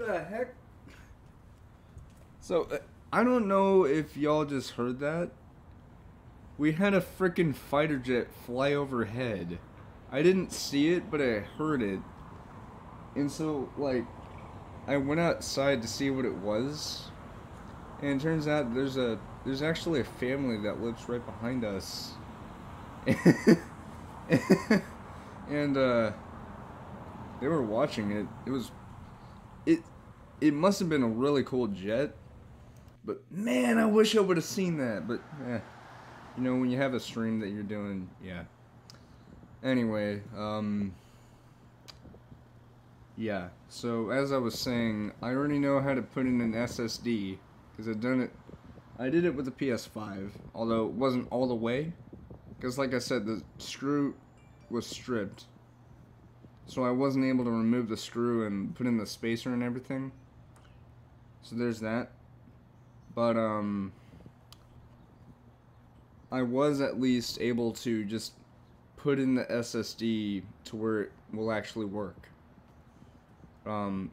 the heck? So, I don't know if y'all just heard that. We had a freaking fighter jet fly overhead. I didn't see it, but I heard it. And so, like, I went outside to see what it was. And it turns out there's actually a family that lives right behind us. And they were watching it. It it must have been a really cool jet. But man, I wish I would have seen that. But you know, when you have a stream that you're doing, yeah. Anyway, yeah. So as I was saying, I already know how to put in an SSD because I've done it. I did it with the PS5, although it wasn't all the way. Because like I said, the screw was stripped. So I wasn't able to remove the screw and put in the spacer and everything. So there's that. But, I was at least able to just put in the SSD to where it will actually work. And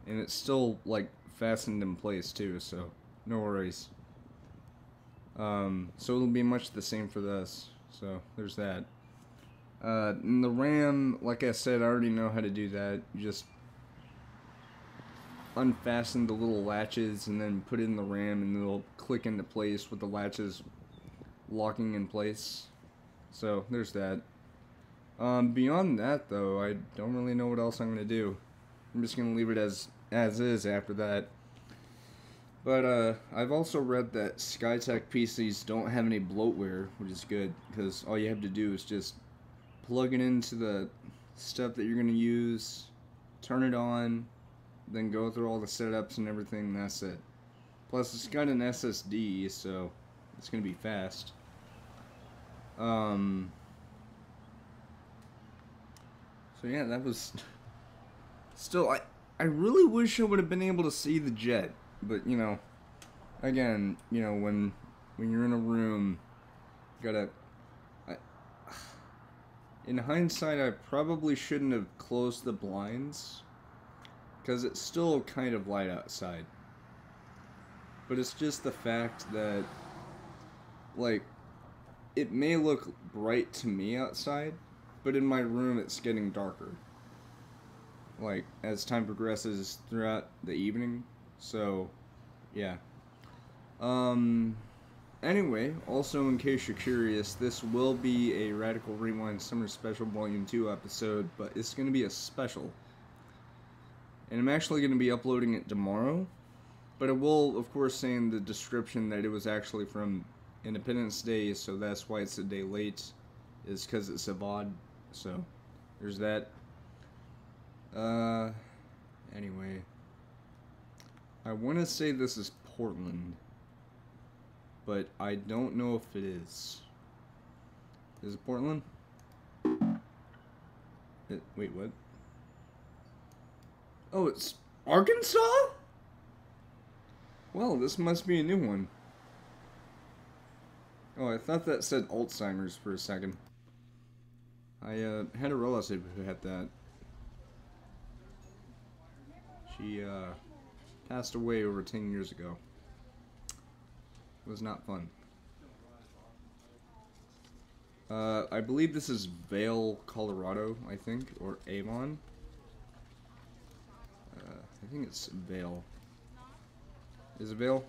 it's still, like, fastened in place, too, so no worries. So it'll be much the same for this. So there's that. And the RAM, like I said, I already know how to do that. You just unfasten the little latches and then put it in the RAM and it'll click into place with the latches locking in place. So there's that. Beyond that though, I don't really know what else I'm gonna do. I'm just gonna leave it as is after that. But I've also read that Skytech PCs don't have any bloatware, which is good because all you have to do is just plug it into the stuff that you're gonna use, turn it on, then go through all the setups and everything, and that's it. Plus, it's got an SSD, so it's gonna be fast. So yeah, that was... Still, I really wish I would have been able to see the jet, but, you know, again, you know, when you're in a room, you gotta... In hindsight, I probably shouldn't have closed the blinds, because it's still kind of light outside. But it's just the fact that, like, it may look bright to me outside, but in my room it's getting darker. Like, as time progresses throughout the evening. So, yeah. Anyway, also in case you're curious, this will be a Radical Rewind Summer Special Volume 2 episode, but it's going to be a special. And I'm actually going to be uploading it tomorrow, but it will, of course, say in the description that it was actually from Independence Day, so that's why it's a day late, is because it's a VOD, so there's that. Anyway, I want to say this is Portland, but I don't know if it is. Is it Portland? Wait, what? Oh, it's Arkansas? Well, this must be a new one. Oh, I thought that said Alzheimer's for a second. I had a relative who had that. She passed away over 10 years ago. It was not fun. I believe this is Vail, Colorado, I think, or Avon. I think it's Vail. Is it Vail?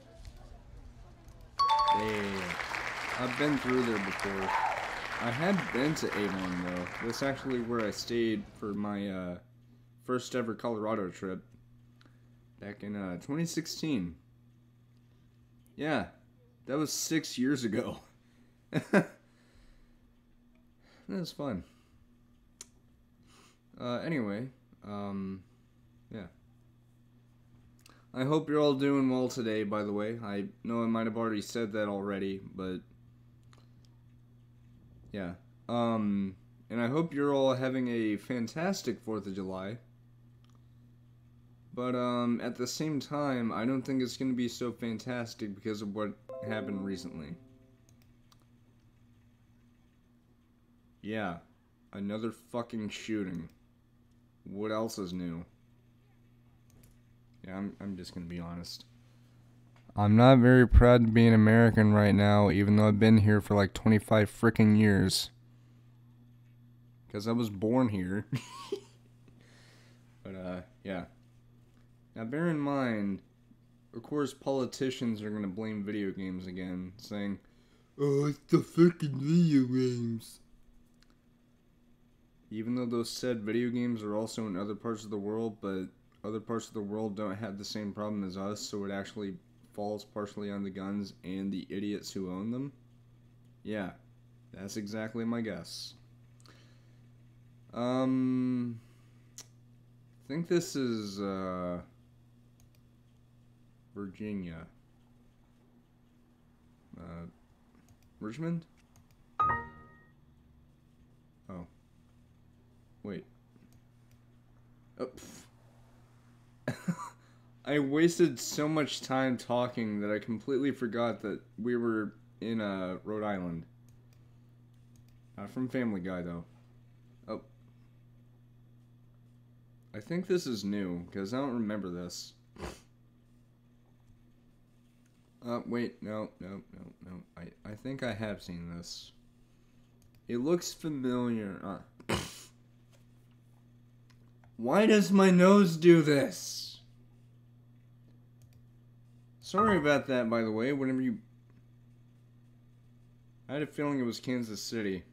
Yeah. I've been through there before. I had been to Avon, though. That's actually where I stayed for my first ever Colorado trip. Back in 2016. Yeah, that was 6 years ago. That was fun. Anyway, yeah. I hope you're all doing well today, by the way. I know I might have already said that already, but... yeah. And I hope you're all having a fantastic 4th of July. But, at the same time, I don't think it's going to be so fantastic because of what happened recently. Yeah. Another fucking shooting. What else is new? Yeah, I'm just gonna be honest. I'm not very proud to be an American right now, even though I've been here for like 25 freaking years. Because I was born here. But, yeah. Now, bear in mind, of course, politicians are gonna blame video games again, saying, "Oh, it's the freaking video games." Even though those said video games are also in other parts of the world, but other parts of the world don't have the same problem as us, so it actually falls partially on the guns and the idiots who own them. Yeah, that's exactly my guess. I think this is, Virginia. Richmond? Oh. Wait. Oh, I wasted so much time talking that I completely forgot that we were in, Rhode Island. Not from Family Guy, though. Oh. I think this is new, because I don't remember this. Wait, no. I think I have seen this. It looks familiar. Why does my nose do this? Sorry about that, by the way, whenever you... I had a feeling it was Kansas City.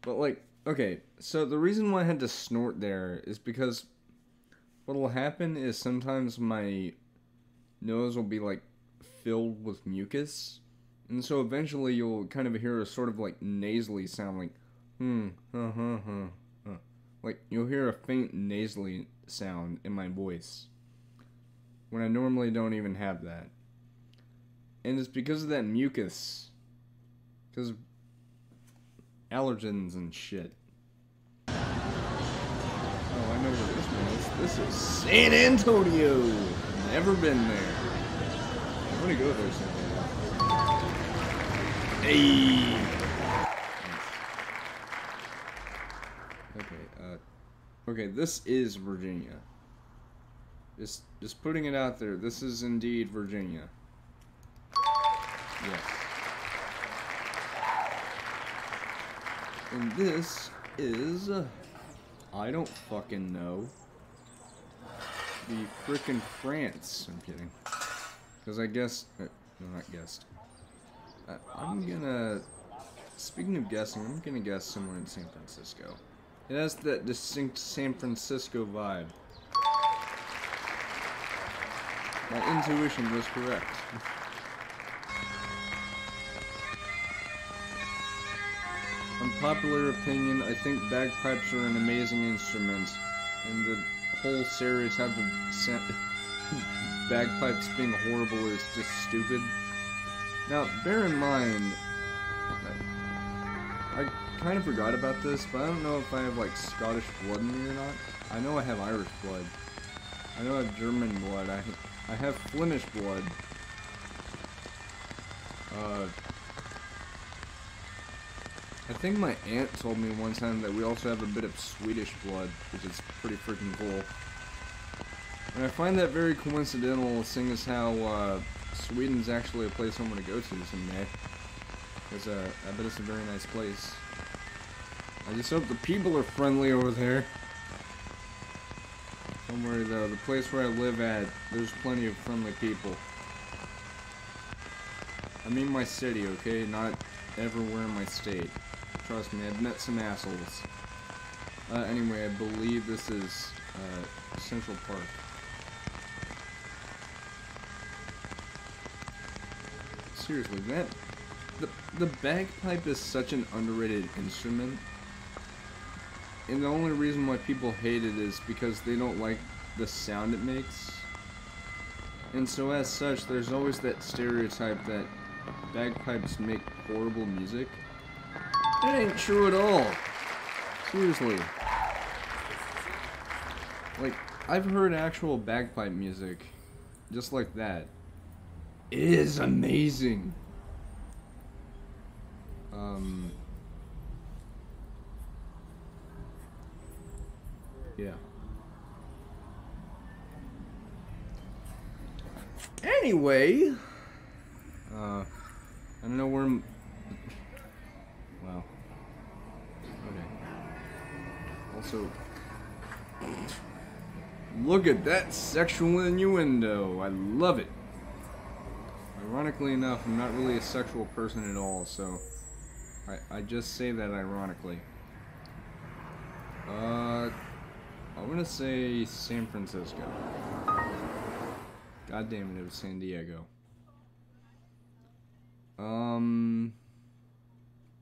But, like, okay, so the reason why I had to snort there is because what'll happen is sometimes my nose will be, like, filled with mucus. And so eventually you'll kind of hear a sort of, like, nasally sound, like, Like, you'll hear a faint nasally sound in my voice, when I normally don't even have that. And it's because of that mucus. Because of allergens and shit. Oh, I know where this one is. This is San Antonio! Never been there. I want to go there someday. Hey! Okay, this is Virginia. Just putting it out there, this is indeed Virginia. Yes. And this is, I don't fucking know, the frickin' France. I'm kidding. Because I guessed, no, not guessed. I'm gonna, speaking of guessing, I'm gonna guess somewhere in San Francisco. It has that distinct San Francisco vibe. My intuition was correct. Unpopular opinion, I think bagpipes are an amazing instrument, and the whole stereotype of bagpipes being horrible is just stupid. Now, bear in mind, I kind of forgot about this, but I don't know if I have, like, Scottish blood in me or not. I know I have Irish blood. I know I have German blood. I have Flemish blood. I think my aunt told me one time that we also have a bit of Swedish blood, which is pretty freaking cool. And I find that very coincidental, seeing as how, Sweden's actually a place I want to go to someday. Because, I bet it's a very nice place. I just hope the people are friendly over there. Don't worry though, the place where I live at, there's plenty of friendly people. I mean my city, okay? Not everywhere in my state. Trust me, I've met some assholes. Anyway, I believe this is, Central Park. Seriously, the bagpipe is such an underrated instrument. And the only reason why people hate it is because they don't like the sound it makes. And so as such, there's always that stereotype that bagpipes make horrible music. It ain't true at all. Seriously. Like, I've heard actual bagpipe music just like that. It is amazing. Yeah. Anyway, I don't know where. Wow. Okay. Also, look at that sexual innuendo. I love it. Ironically enough, I'm not really a sexual person at all, so I just say that ironically. I'm gonna say San Francisco. God damn it, it was San Diego.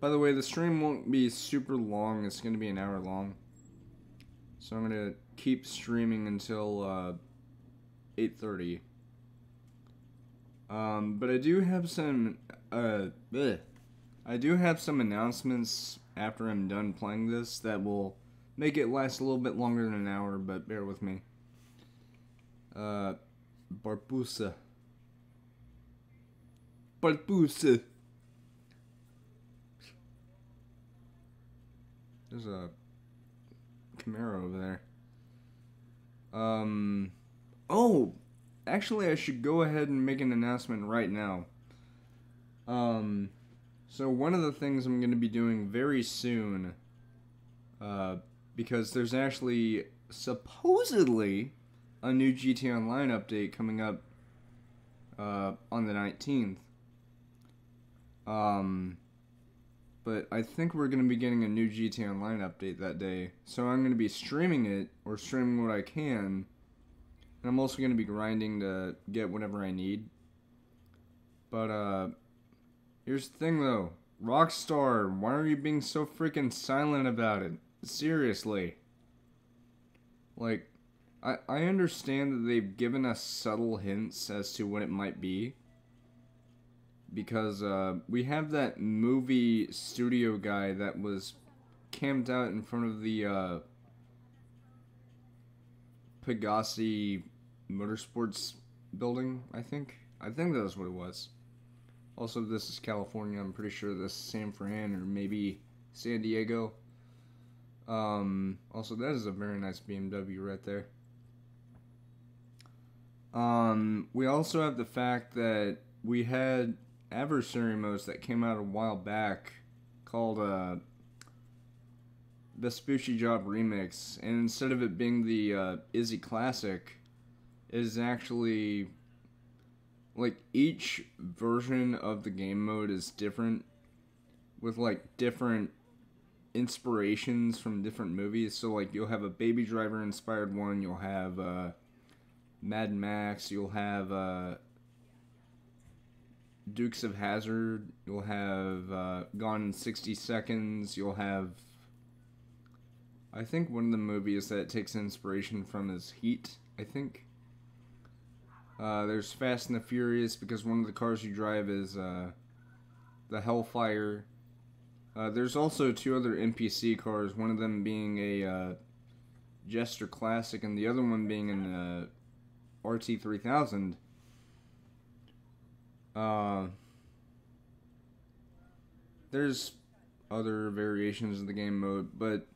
By the way, the stream won't be super long. It's gonna be an hour long. So I'm gonna keep streaming until 8:30. But I do have some announcements after I'm done playing this that will make it last a little bit longer than an hour, but bear with me. Barbusa. There's a Camaro over there. Oh, actually, I should go ahead and make an announcement right now. So one of the things I'm going to be doing very soon, because there's actually supposedly a new GTA Online update coming up on the 19th. But I think we're going to be getting a new GTA Online update that day. So I'm going to be streaming it, or streaming what I can. And I'm also going to be grinding to get whatever I need. But, here's the thing though. Rockstar, why are you being so freaking silent about it? Seriously. Like, I understand that they've given us subtle hints as to what it might be. Because, we have that movie studio guy that was camped out in front of the, Pegassi Motorsports building, I think. I think that's what it was. Also, this is California. I'm pretty sure this is San Fran or maybe San Diego. Also, that is a very nice BMW right there. We also have the fact that we had adversary modes that came out a while back called Vespucci Job Remix, and instead of it being the Izzy Classic, it is actually like each version of the game mode is different, with like different inspirations from different movies. So like you'll have a Baby Driver inspired one, you'll have Mad Max, you'll have Dukes of Hazzard, you'll have Gone in 60 Seconds, you'll have, I think one of the movies that it takes inspiration from is Heat, I think. There's Fast and the Furious, because one of the cars you drive is the Hellfire. There's also two other NPC cars, one of them being a Jester Classic and the other one being an RT3000. There's other variations of the game mode, but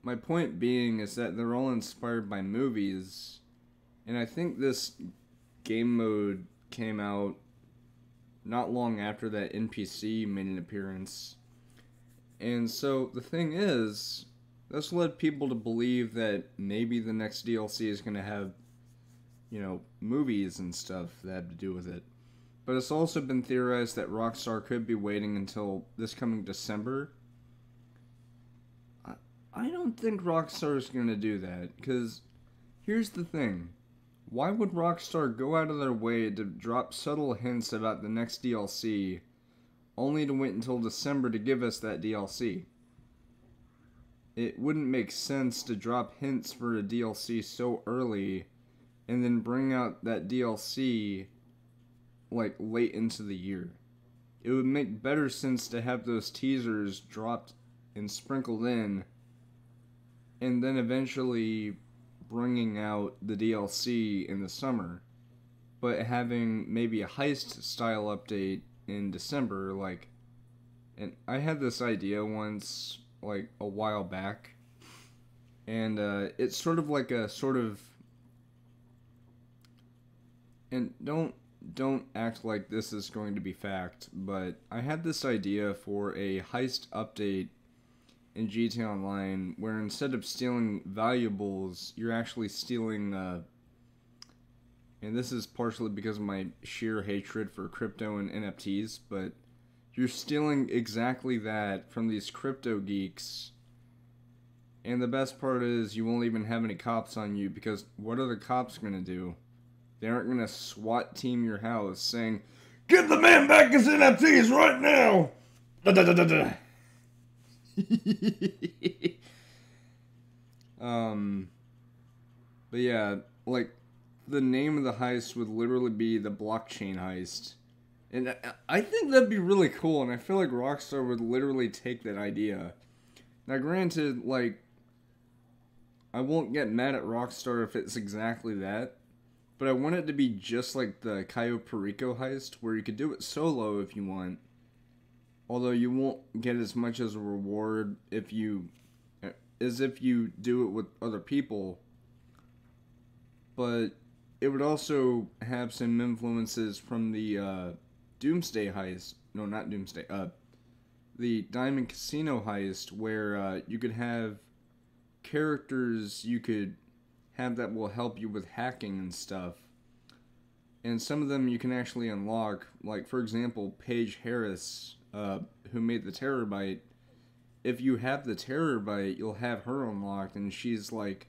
my point being is that they're all inspired by movies, and I think this game mode came out not long after that NPC made an appearance. And so the thing is, this led people to believe that maybe the next DLC is going to have, you know, movies and stuff that have to do with it. But it's also been theorized that Rockstar could be waiting until this coming December. I don't think Rockstar is going to do that, because here's the thing. Why would Rockstar go out of their way to drop subtle hints about the next DLC, only to wait until December to give us that DLC? It wouldn't make sense to drop hints for a DLC so early, and then bring out that DLC, like, late into the year. It would make better sense to have those teasers dropped and sprinkled in, and then eventually bringing out the DLC in the summer, but having maybe a heist style update in December, like, and I had this idea once, like, a while back, and it's sort of like a sort of, and don't don't act like this is going to be fact, but I had this idea for a heist update in GTA Online where instead of stealing valuables, you're actually stealing, and this is partially because of my sheer hatred for crypto and NFTs, but you're stealing exactly that from these crypto geeks. And the best part is you won't even have any cops on you, because what are the cops going to do? They aren't going to SWAT team your house saying, "Give the man back his NFTs right now!" Da da da da da. But yeah, like, the name of the heist would literally be the blockchain heist. And I think that'd be really cool, and I feel like Rockstar would literally take that idea. Now granted, like, I won't get mad at Rockstar if it's exactly that, but I want it to be just like the Cayo Perico heist, where you could do it solo if you want. Although you won't get as much as a reward if you do it with other people. But it would also have some influences from the Doomsday heist. No, not Doomsday. The Diamond Casino heist, where you could have characters you could have that will help you with hacking and stuff. And some of them you can actually unlock. Like, for example, Paige Harris, who made the Terrorbyte. If you have the Terrorbyte, you'll have her unlocked, and she's like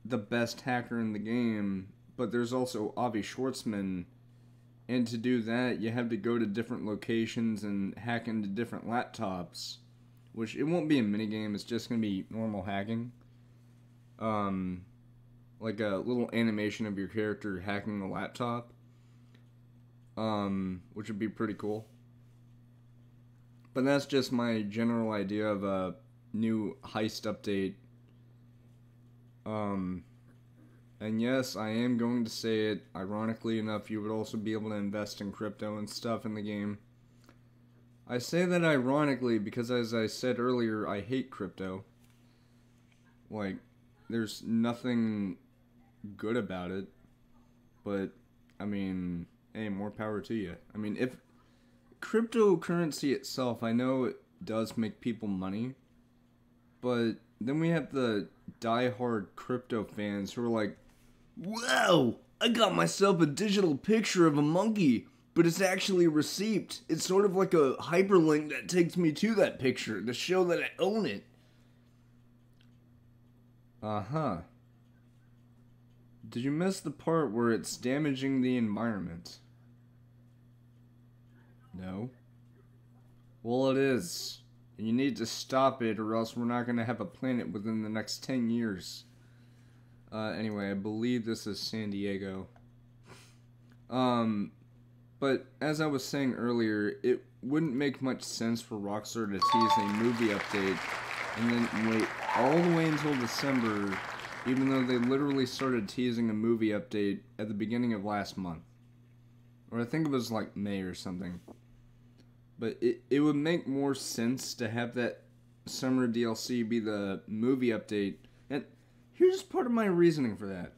the best hacker in the game. But there's also Avi Schwartzman, and to do that, you have to go to different locations and hack into different laptops, which it won't be a minigame, it's just going to be normal hacking. Like a little animation of your character hacking a laptop, which would be pretty cool. But that's just my general idea of a new heist update. And yes, I am going to say it, ironically enough, you would also be able to invest in crypto and stuff in the game. I say that ironically because, as I said earlier, I hate crypto. Like, there's nothing good about it, but, I mean, hey, more power to you. I mean, if cryptocurrency itself, I know it does make people money, but then we have the die-hard crypto fans who are like, "Wow, I got myself a digital picture of a monkey, but it's actually a receipt. It's sort of like a hyperlink that takes me to that picture to show that I own it." Uh-huh. Did you miss the part where it's damaging the environment? No. Well, it is. And you need to stop it, or else we're not going to have a planet within the next 10 years. Anyway, I believe this is San Diego. But as I was saying earlier, it wouldn't make much sense for Rockstar to tease a movie update and then wait all the way until December, even though they literally started teasing a movie update at the beginning of last month. Or I think it was like May or something. But it would make more sense to have that summer DLC be the movie update. And here's part of my reasoning for that.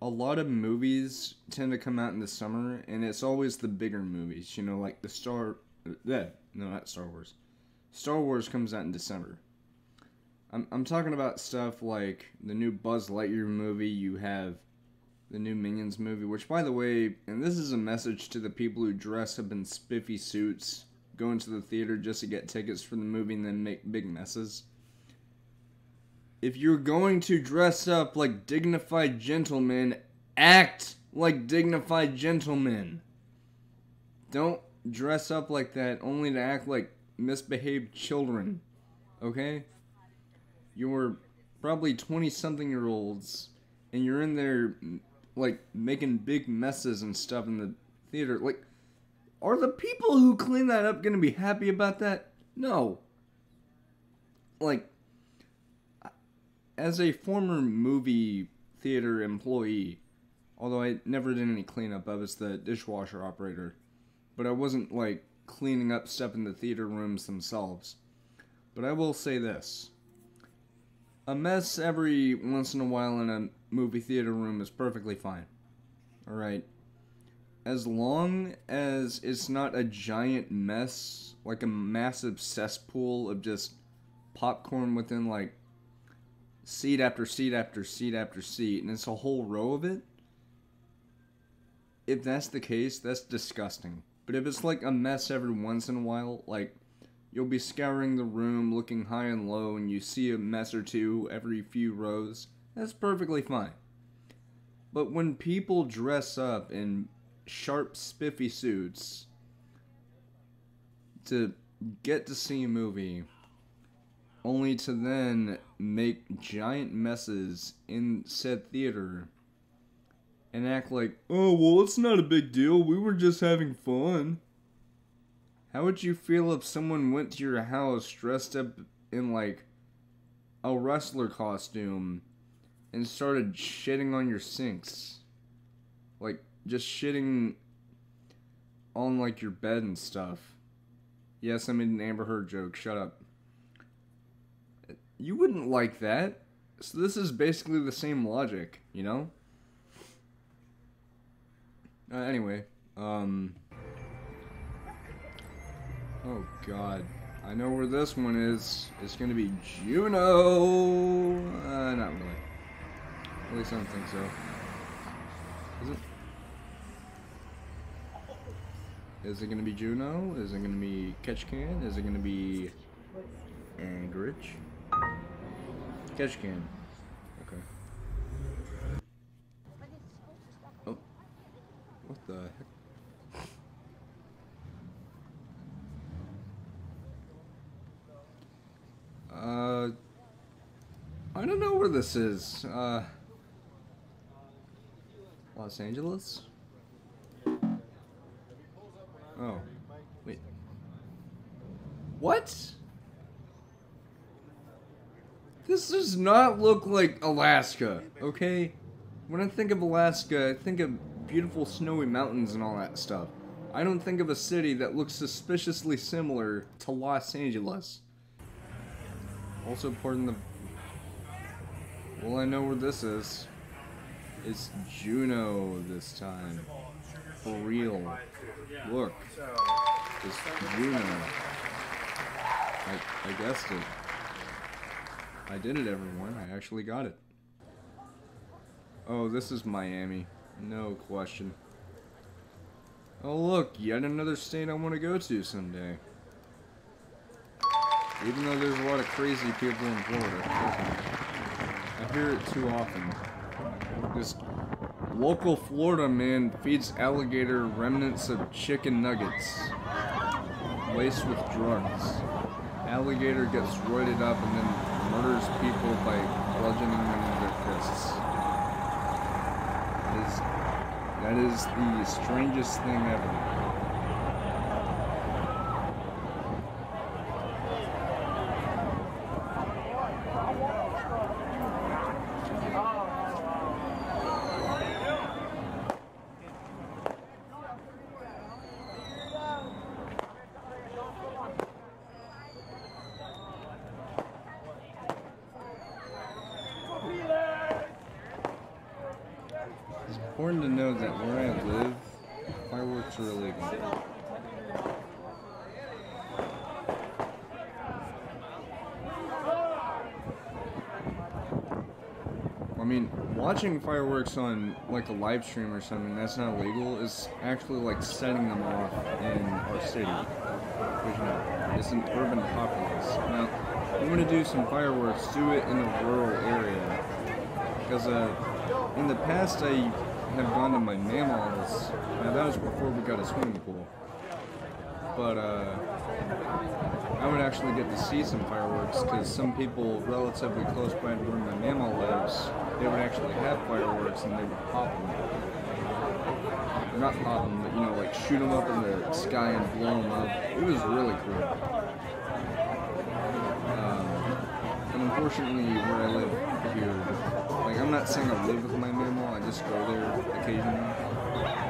A lot of movies tend to come out in the summer, and it's always the bigger movies. You know, like not Star Wars. Star Wars comes out in December. I'm talking about stuff like the new Buzz Lightyear movie. You have the new Minions movie, which, by the way, and this is a message to the people who dress up in spiffy suits, go into the theater just to get tickets for the movie and then make big messes. If you're going to dress up like dignified gentlemen, act like dignified gentlemen. Don't dress up like that only to act like misbehaved children, okay? You're probably 20-something-year-olds, and you're in there, like, making big messes and stuff in the theater. Like, are the people who clean that up gonna be happy about that? No. Like, as a former movie theater employee, although I never did any cleanup, I was the dishwasher operator, but I wasn't, like, cleaning up stuff in the theater rooms themselves. But I will say this. A mess every once in a while in a movie theater room is perfectly fine. Alright. As long as it's not a giant mess, like a massive cesspool of just popcorn within like seat after seat after seat after seat, and it's a whole row of it, if that's the case, that's disgusting. But if it's like a mess every once in a while, like you'll be scouring the room looking high and low and you see a mess or two every few rows, that's perfectly fine. But when people dress up in sharp, spiffy suits to get to see a movie, only to then make giant messes in said theater and act like, oh, well, it's not a big deal, we were just having fun. How would you feel if someone went to your house dressed up in, like, a wrestler costume and started shitting on your sinks? Like, just shitting on, like, your bed and stuff. Yes, I made an Amber Heard joke, shut up. You wouldn't like that. So this is basically the same logic, you know? Anyway, oh god. I know where this one is. It's gonna be Juno! Not really. At least I don't think so. Is it? Is it gonna be Juno? Is it gonna be Ketchikan? Is it gonna be Anchorage? Ketchikan. Okay. Oh. What the heck? I don't know where this is. Los Angeles? Oh. Wait. What? This does not look like Alaska, okay? When I think of Alaska, I think of beautiful snowy mountains and all that stuff. I don't think of a city that looks suspiciously similar to Los Angeles. Also, pardon the... Well, I know where this is. It's Juno this time. For real. Look. It's Juno. I guessed it. I did it, everyone. I actually got it. Oh, this is Miami. No question. Oh, look. Yet another state I want to go to someday. Even though there's a lot of crazy people in Florida. I hear it too often. This local Florida man feeds alligator remnants of chicken nuggets laced with drugs. Alligator gets roided up and then murders people by bludgeoning them with their fists. That is the strangest thing ever. It's important to know that where I live, fireworks are illegal. I mean, watching fireworks on like a live stream or something that's not legal is actually like setting them off in our city, which, you know, is an urban populace. Now, if you want to do some fireworks, do it in a rural area, because in the past I have gone to my mammal's. Now that was before we got a swimming pool, but I would actually get to see some fireworks because some people relatively close by to where my mammal lives, they would actually have fireworks and they would pop them. Or not pop them, but, you know, like shoot them up in the sky and blow them up. It was really cool. And unfortunately, where I live here, like, I'm not saying I live with my mammal, I just go there occasionally.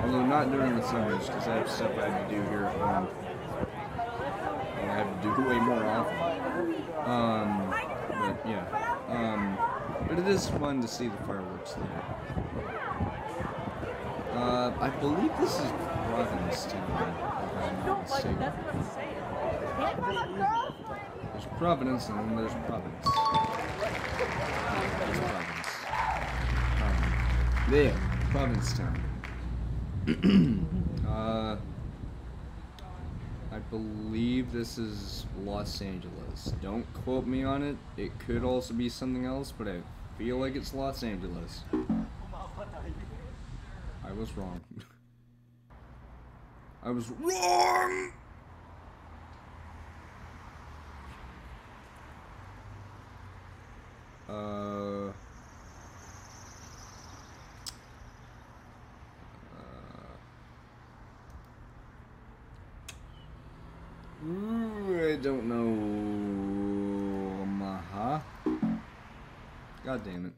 Although not during the summers, because I have stuff I have to do here at home. And I have to do way more often. But yeah. But it is fun to see the fireworks there. I believe this is Provincetown, if I'm not mistaken. That's what I'm saying. There's Providence and then there's Province. There's Province. There, Provincetown. I believe this is Los Angeles. Don't quote me on it. It could also be something else, but I feel like it's Los Angeles. I was wrong. I was wrong! I don't know. Omaha. God damn it.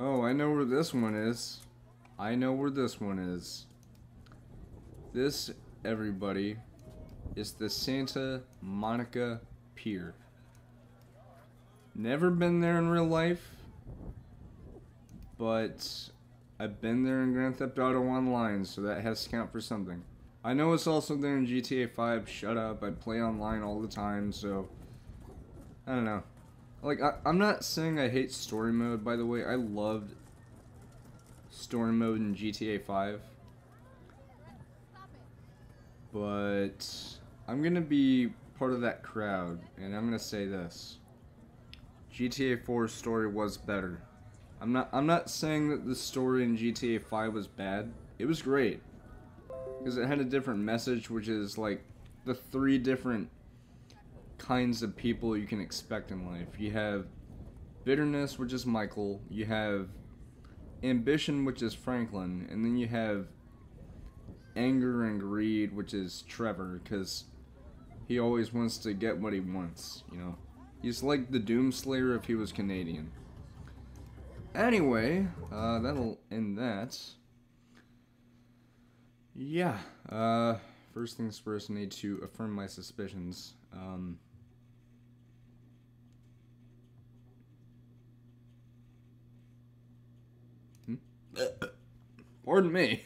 Oh, I know where this one is. I know where this one is. This, everybody, is the Santa Monica Pier. Never been there in real life, but I've been there in Grand Theft Auto Online, so that has to count for something. I know it's also there in GTA 5, shut up, I play online all the time, so I don't know. Like, I'm not saying I hate story mode, by the way. I loved story mode in GTA 5. But I'm gonna be part of that crowd, and I'm gonna say this. GTA 4's story was better. I'm not saying that the story in GTA 5 was bad. It was great. Because it had a different message, which is like the 3 different kinds of people you can expect in life. You have bitterness, which is Michael. You have ambition, which is Franklin. And then you have anger and greed, which is Trevor, because he always wants to get what he wants, you know. He's like the Doomslayer if he was Canadian. Anyway, that'll end that. Yeah, first things first, I need to affirm my suspicions. Pardon me.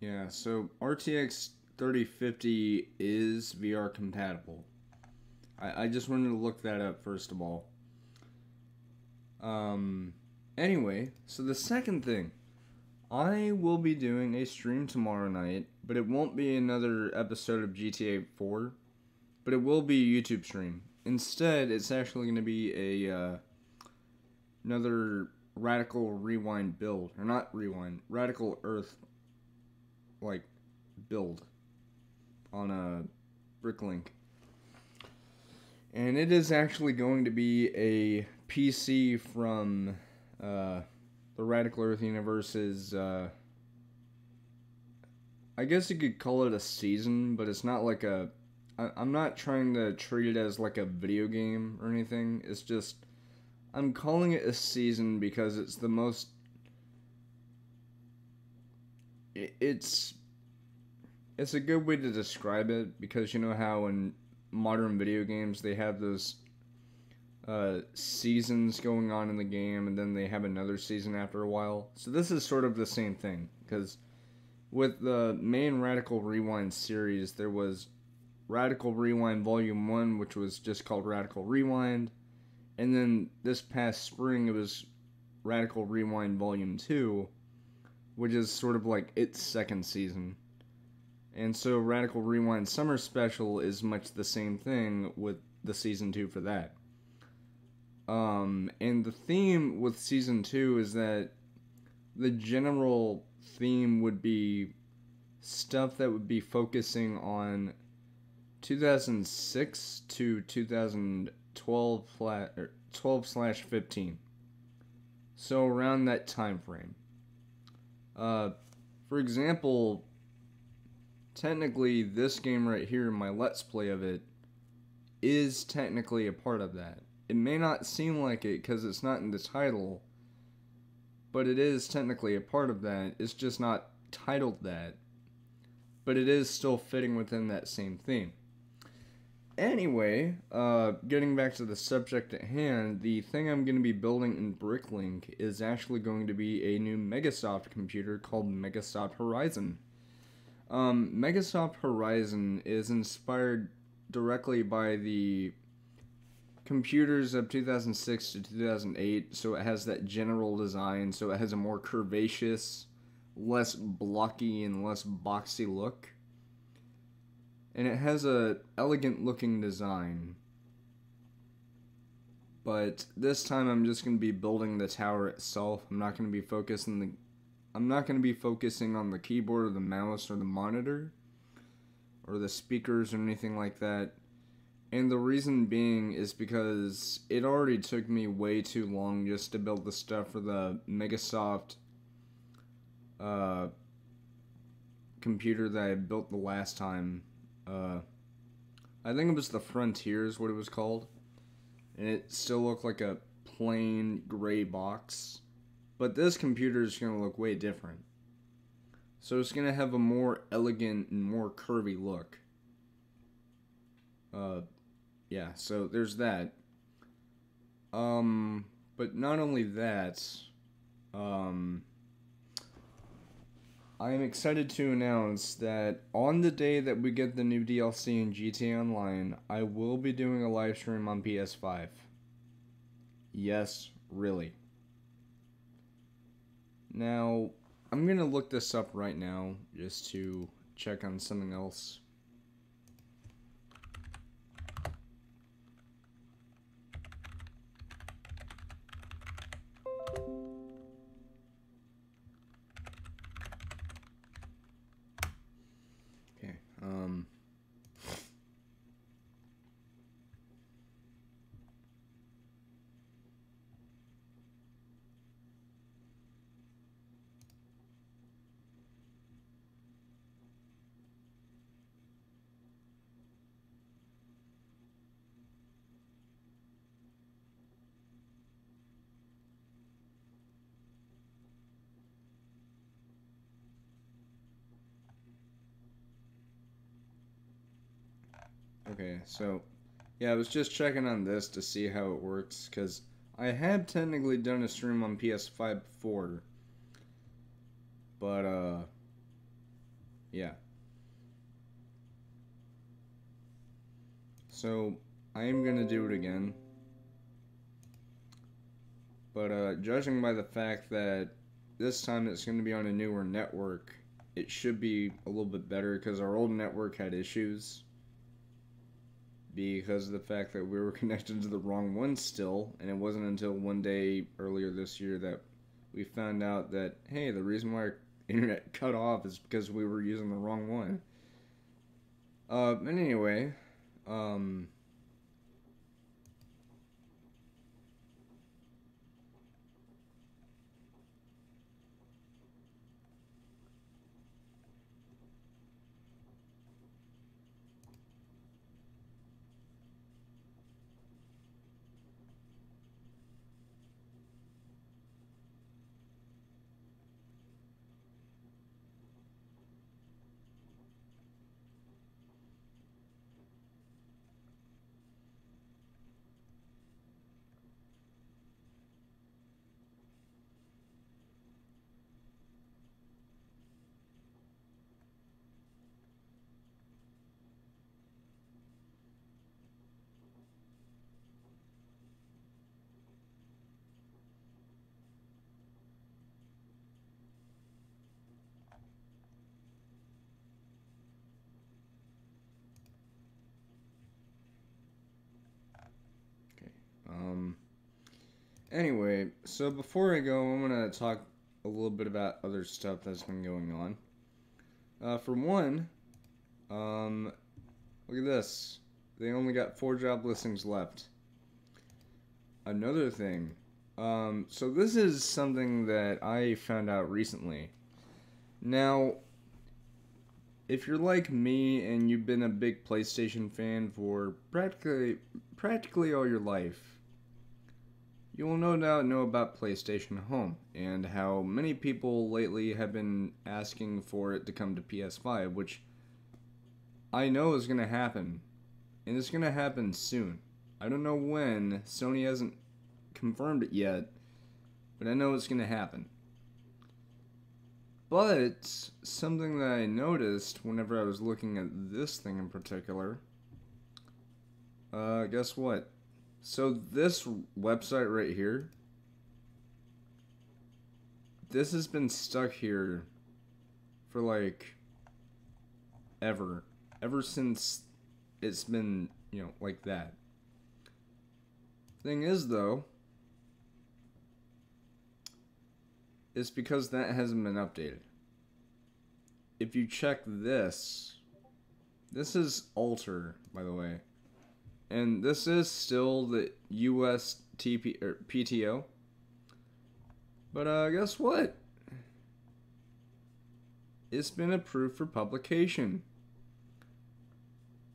Yeah, so RTX 3050 is VR compatible. I just wanted to look that up first of all. Anyway, so the second thing. I will be doing a stream tomorrow night, but it won't be another episode of GTA 4, but it will be a YouTube stream. Instead, it's actually going to be a another Radical Rewind build, or not Rewind, Radical Earth like build on a Bricklink. And it is actually going to be a PC from the Radical Earth universe's I guess you could call it a season, but it's not like a I'm not trying to treat it as like a video game or anything. It's just I'm calling it a season because it's the most it's a good way to describe it, because you know how in modern video games they have those seasons going on in the game and then they have another season after a while. So this is sort of the same thing, because with the main Radical Rewind series there was Radical Rewind Volume 1, which was just called Radical Rewind, And then this past spring, it was Radical Rewind Volume 2, which is sort of like its second season. And so Radical Rewind Summer Special is much the same thing with the season 2 for that. And the theme with season 2 is that the general theme would be stuff that would be focusing on 2006 to 2012 12/15. So around that time frame. For example, technically this game right here, my Let's Play of it, is technically a part of that. It may not seem like it because it's not in the title, but it is technically a part of that. It's just not titled that, but it is still fitting within that same theme. Anyway, getting back to the subject at hand, the thing I'm going to be building in Bricklink is actually going to be a new Megasoft computer called Megasoft Horizon. Megasoft Horizon is inspired directly by the computers of 2006 to 2008, so it has that general design, so it has a more curvaceous, less blocky, and less boxy look. And it has a elegant looking design. But this time I'm just going to be building the tower itself. I'm not going to be focusing on the keyboard or the mouse or the monitor or the speakers or anything like that. And the reason being is because it already took me way too long just to build the stuff for the Megasoft computer that I built the last time. I think it was the Frontier is what it was called. And it still looked like a plain gray box. But this computer is going to look way different. So it's going to have a more elegant and more curvy look. Yeah, so there's that. But not only that, I am excited to announce that on the day that we get the new DLC in GTA Online, I will be doing a live stream on PS5. Yes, really. Now, I'm gonna look this up right now just to check on something else. Okay, Okay, so, yeah, I was just checking on this to see how it works, because I had technically done a stream on PS5 before, but, yeah. So, I am gonna do it again, but, judging by the fact that this time it's gonna be on a newer network, it should be a little bit better, because our old network had issues. Because of the fact that we were connected to the wrong one still, and it wasn't until one day earlier this year that we found out that, hey, the reason why our internet cut off is because we were using the wrong one. But anyway, Anyway, so before I go, I'm gonna talk a little bit about other stuff that's been going on. For one, look at this. They only got 4 job listings left. Another thing. So this is something that I found out recently. Now, if you're like me and you've been a big PlayStation fan for practically all your life, you will no doubt know about PlayStation Home and how many people lately have been asking for it to come to PS5, which I know is going to happen. And it's going to happen soon. I don't know when. Sony hasn't confirmed it yet, but I know it's going to happen. But something that I noticed whenever I was looking at this thing in particular, guess what? So this website right here, this has been stuck here for like ever since it's been, like that. Thing is though, it's because that hasn't been updated. If you check this is Alter, by the way. And this is still the US PTO. But guess what? It's been approved for publication.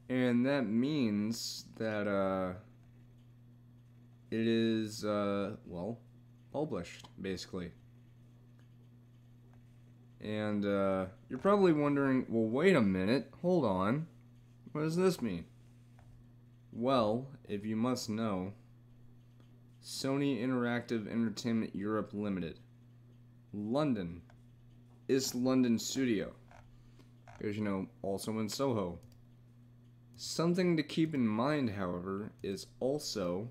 And that means that it is well, published basically. And you're probably wondering, well, wait a minute, hold on. What does this mean? Well, if you must know, Sony Interactive Entertainment Europe Limited, London, is London Studio. Because, also in Soho. Something to keep in mind, however, is also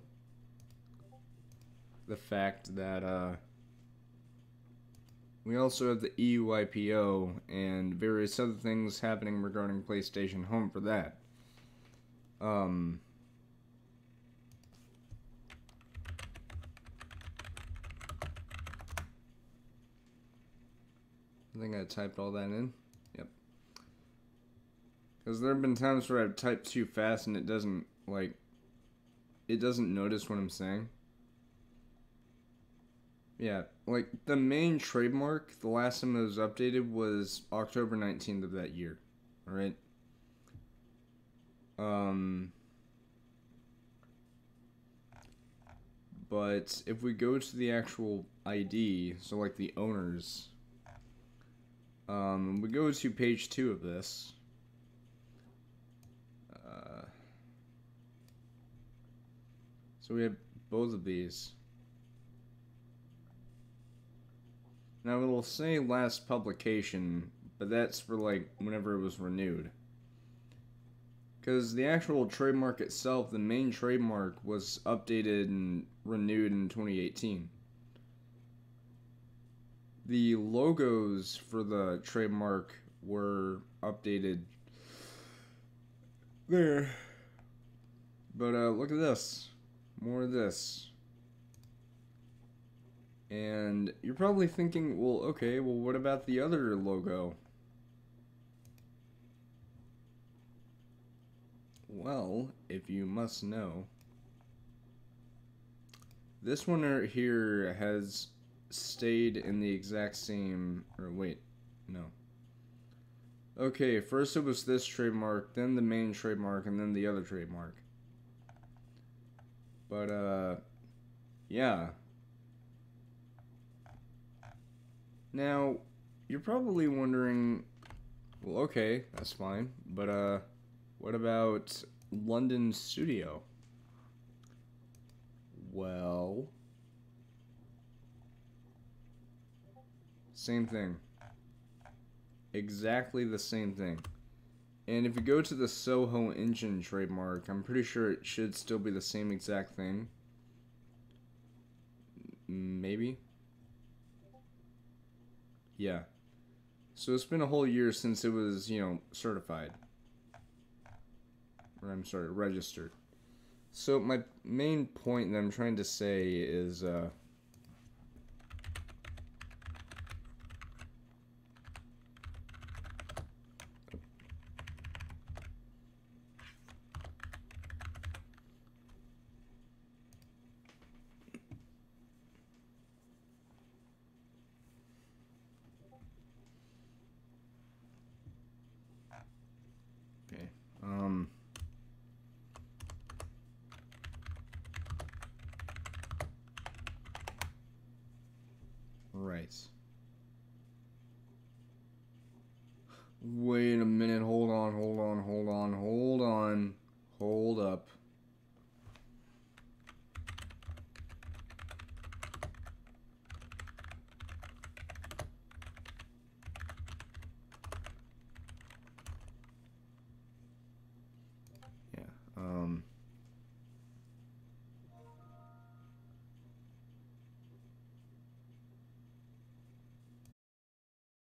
the fact that we also have the EU IPO and various other things happening regarding PlayStation Home for that. I think I typed all that in. Yep. Because there have been times where I've typed too fast and it doesn't notice what I'm saying. Yeah, like the main trademark, the last time it was updated was October 19th of that year. Alright? But if we go to the actual ID, so like the owners, we go to page 2 of this. So we have both of these. Now it'll say last publication, but that's for like whenever it was renewed. Because the actual trademark itself, the main trademark, was updated and renewed in 2018. The logos for the trademark were updated there. But look at this. More of this. And you're probably thinking, well, okay, well, what about the other logo? Well, if you must know, this one right here has stayed in the exact same, or wait, no. Okay, first it was this trademark, then the main trademark, and then the other trademark. But, yeah. Now, you're probably wondering, well, okay, that's fine, but, what about London Studio? Well, same thing. Exactly the same thing. And if you go to the Soho Engine trademark, I'm pretty sure it should still be the same exact thing. Maybe? Yeah. So it's been a whole year since it was, certified. Or I'm sorry, registered. So my main point that I'm trying to say is, okay, right. Wait a minute, hold